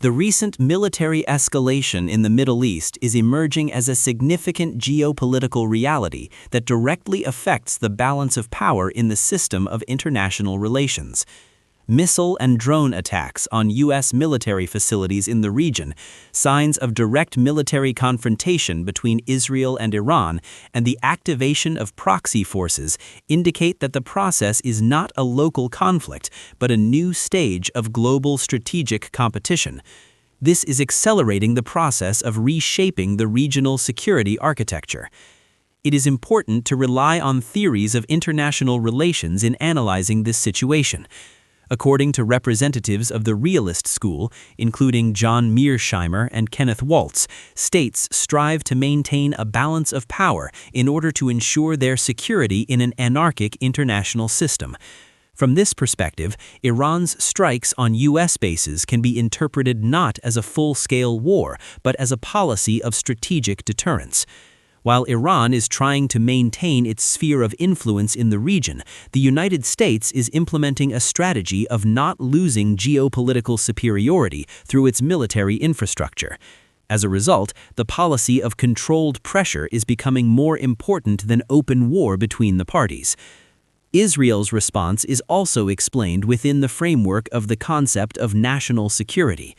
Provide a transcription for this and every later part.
The recent military escalation in the Middle East is emerging as a significant geopolitical reality that directly affects the balance of power in the system of international relations. Missile and drone attacks on U.S. military facilities in the region, signs of direct military confrontation between Israel and Iran, and the activation of proxy forces indicate that the process is not a local conflict, but a new stage of global strategic competition. This is accelerating the process of reshaping the regional security architecture. It is important to rely on theories of international relations in analyzing this situation. According to representatives of the realist school, including John Mearsheimer and Kenneth Waltz, states strive to maintain a balance of power in order to ensure their security in an anarchic international system. From this perspective, Iran's strikes on U.S. bases can be interpreted not as a full-scale war, but as a policy of strategic deterrence. While Iran is trying to maintain its sphere of influence in the region, the United States is implementing a strategy of not losing geopolitical superiority through its military infrastructure. As a result, the policy of controlled pressure is becoming more important than open war between the parties. Israel's response is also explained within the framework of the concept of national security.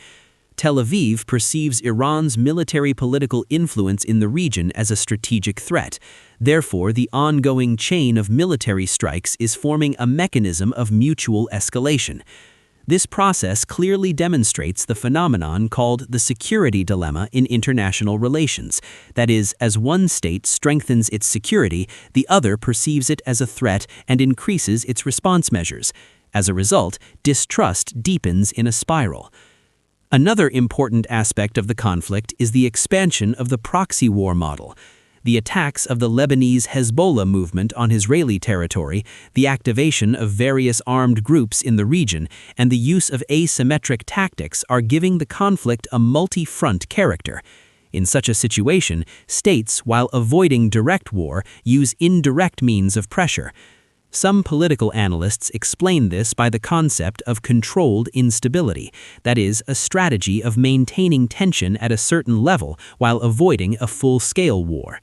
Tel Aviv perceives Iran's military-political influence in the region as a strategic threat. Therefore, the ongoing chain of military strikes is forming a mechanism of mutual escalation. This process clearly demonstrates the phenomenon called the security dilemma in international relations. That is, as one state strengthens its security, the other perceives it as a threat and increases its response measures. As a result, distrust deepens in a spiral. Another important aspect of the conflict is the expansion of the proxy war model. The attacks of the Lebanese Hezbollah movement on Israeli territory, the activation of various armed groups in the region, and the use of asymmetric tactics are giving the conflict a multi-front character. In such a situation, states, while avoiding direct war, use indirect means of pressure. Some political analysts explain this by the concept of controlled instability, that is, a strategy of maintaining tension at a certain level while avoiding a full-scale war.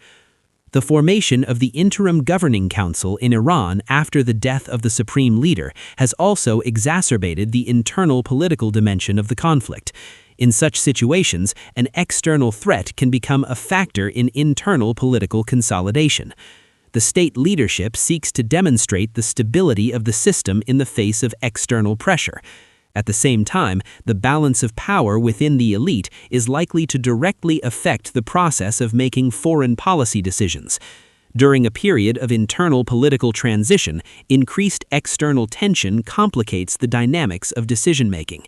The formation of the Interim Governing Council in Iran after the death of the supreme leader has also exacerbated the internal political dimension of the conflict. In such situations, an external threat can become a factor in internal political consolidation. The state leadership seeks to demonstrate the stability of the system in the face of external pressure. At the same time, the balance of power within the elite is likely to directly affect the process of making foreign policy decisions. During a period of internal political transition, increased external tension complicates the dynamics of decision-making.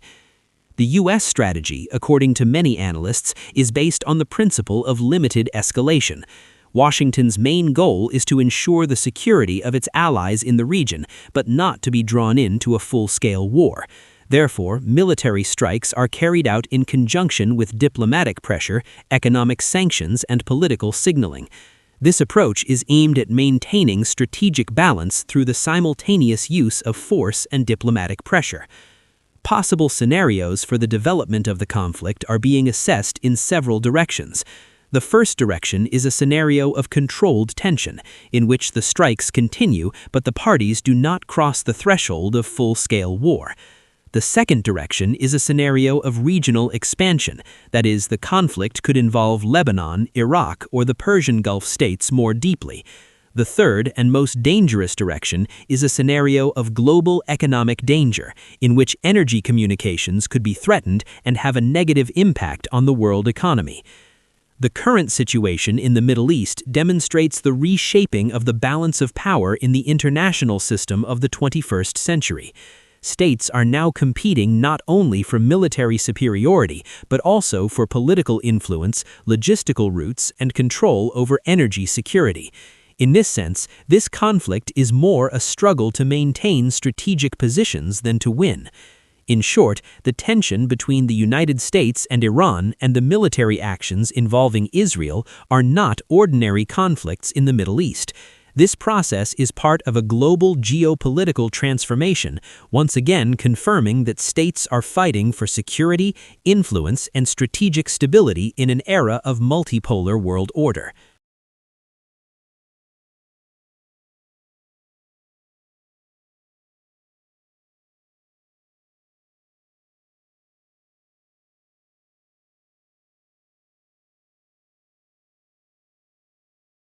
The U.S. strategy, according to many analysts, is based on the principle of limited escalation. Washington's main goal is to ensure the security of its allies in the region, but not to be drawn into a full-scale war. Therefore, military strikes are carried out in conjunction with diplomatic pressure, economic sanctions, and political signaling. This approach is aimed at maintaining strategic balance through the simultaneous use of force and diplomatic pressure. Possible scenarios for the development of the conflict are being assessed in several directions. The first direction is a scenario of controlled tension, in which the strikes continue but the parties do not cross the threshold of full-scale war. The second direction is a scenario of regional expansion, that is, the conflict could involve Lebanon, Iraq, or the Persian Gulf states more deeply. The third and most dangerous direction is a scenario of global economic danger, in which energy communications could be threatened and have a negative impact on the world economy. The current situation in the Middle East demonstrates the reshaping of the balance of power in the international system of the 21st century. States are now competing not only for military superiority, but also for political influence, logistical routes, and control over energy security. In this sense, this conflict is more a struggle to maintain strategic positions than to win. In short, the tension between the United States and Iran and the military actions involving Israel are not ordinary conflicts in the Middle East. This process is part of a global geopolitical transformation, once again confirming that states are fighting for security, influence, and strategic stability in an era of multipolar world order.